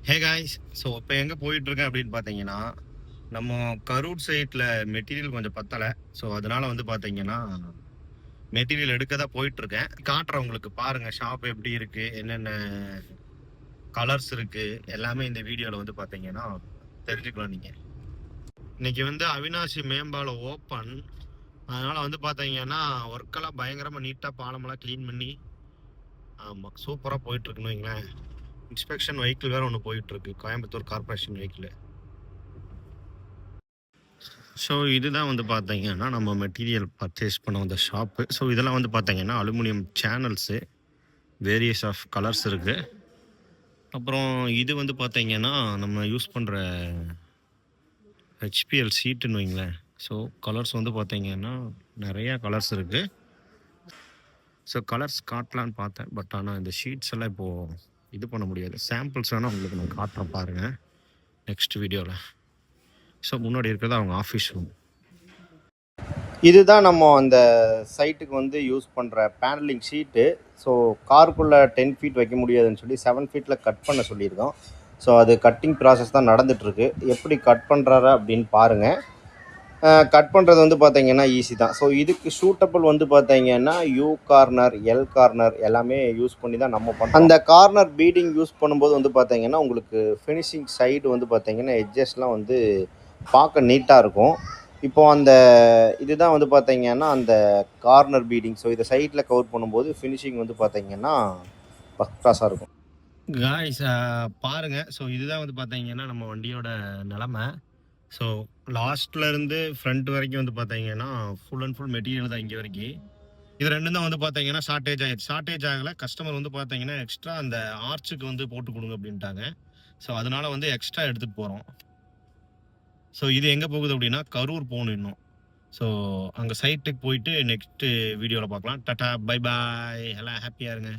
Hey guys, so இப்போ எங்கே போயிட்டுருக்கேன் அப்படின்னு பார்த்தீங்கன்னா, நம்ம கரூர் சைட்டில் மெட்டீரியல் கொஞ்சம் பத்தலை. ஸோ அதனால வந்து பார்த்தீங்கன்னா மெட்டீரியல் எடுக்க தான் போயிட்டுருக்கேன். காட்டுறேன் உங்களுக்கு, பாருங்கள் ஷாப் எப்படி இருக்குது, என்னென்ன கலர்ஸ் இருக்குது, எல்லாமே இந்த வீடியோவில் வந்து பார்த்தீங்கன்னா தெரிஞ்சுக்கலாம் நீங்கள். இன்னைக்கு வந்து அவினாசி மேம்பாலம் ஓப்பன். அதனால் வந்து பார்த்தீங்கன்னா ஒர்க்கெல்லாம் பயங்கரமாக நீட்டாக பாலமெல்லாம் க்ளீன் பண்ணி ஆமாம் சூப்பராக போயிட்டுருக்குன்னு வைங்களேன். இன்ஸ்பெக்ஷன் வெஹிக்கிள் வேறு ஒன்று போயிட்டுருக்கு, கோயம்புத்தூர் கார்பரேஷன் வெஹிக்கிள். ஸோ இதுதான் வந்து பார்த்தீங்கன்னா நம்ம மெட்டீரியல் பர்ச்சேஸ் பண்ண வந்த ஷாப்பு. ஸோ இதெல்லாம் வந்து பார்த்தீங்கன்னா aluminium channels, various of colours இருக்குது. அப்புறம் இது வந்து பார்த்தீங்கன்னா நம்ம யூஸ் பண்ணுற ஹெச்பிஎல் சீட்டுன்னு வைங்களேன். ஸோ கலர்ஸ் வந்து பார்த்தீங்கன்னா நிறையா கலர்ஸ் இருக்குது. ஸோ கலர்ஸ் காட்டலான்னு பார்த்தேன், பட் ஆனால் இந்த ஷீட்ஸ் எல்லாம் இப்போது இது பண்ண முடியாது. சாம்பிள்ஸ் வேணால் உங்களுக்கு நான் காட்டுறேன் பாருங்கள் நெக்ஸ்ட் வீடியோவில். ஸோ முன்னாடி இருக்கிறது அவங்க ஆஃபீஸ் ரூம். இதுதான் நம்ம அந்த சைட்டுக்கு வந்து யூஸ் பண்ணுற பேனலிங் ஷீட்டு. ஸோ காருக்குள்ளே 10 ஃபீட் வைக்க முடியாதுன்னு சொல்லி 7 ஃபீட்டில் கட் பண்ண சொல்லியிருக்கோம். ஸோ அது கட்டிங் ப்ராசஸ் தான் நடந்துகிட்ருக்கு. எப்படி கட் பண்ணுறாரு அப்படின்னு பாருங்கள். கட் பண்ணுறது வந்து பார்த்தீங்கன்னா ஈஸி தான். ஸோ இதுக்கு சூட்டபிள் வந்து பார்த்தீங்கன்னா யூ கார்னர், எல் கார்னர் எல்லாமே யூஸ் பண்ணி தான் நம்ம பண்ணுறோம். அந்த கார்னர் பீடிங் யூஸ் பண்ணும்போது வந்து பார்த்தீங்கன்னா உங்களுக்கு ஃபினிஷிங் சைடு வந்து பார்த்தீங்கன்னா எட்ஜஸ்லாம் வந்து பார்க்க நீட்டாக இருக்கும். இப்போ அந்த இதுதான் வந்து பார்த்தீங்கன்னா அந்த கார்னர் பீடிங். ஸோ இதை சைடில் கவர் பண்ணும்போது ஃபினிஷிங் வந்து பார்த்தீங்கன்னா ஃபஸ்ட் கிளாஸாக இருக்கும். காய்ஸ் பாருங்கள். ஸோ இதுதான் வந்து பார்த்தீங்கன்னா நம்ம வண்டியோட நிலமை. ஸோ லாஸ்ட்லேருந்து ஃப்ரண்ட் வரைக்கும் வந்து பார்த்தீங்கன்னா ஃபுல் அண்ட் ஃபுல் மெட்டீரியல் தான் இங்கே வரைக்கும். இது ரெண்டும் தான் வந்து பார்த்தீங்கன்னா ஷார்ட்டேஜ் ஆகிடுச்சு. ஷார்ட்டேஜ் ஆகலை, கஸ்டமர் வந்து பார்த்தீங்கன்னா எக்ஸ்ட்ரா அந்த ஆர்ச்சுக்கு வந்து போட்டு கொடுங்க அப்படின்ட்டாங்க. ஸோ அதனால வந்து எக்ஸ்ட்ரா எடுத்துகிட்டு போகிறோம். ஸோ இது எங்கே போகுது அப்படின்னா கரூர் போகணும் இன்னும். ஸோ அங்கே சைட்டுக்கு போயிட்டு நெக்ஸ்ட்டு வீடியோவில் பார்க்கலாம். டாட்டா, பை பாய், எல்லாம் ஹாப்பியாக இருங்க.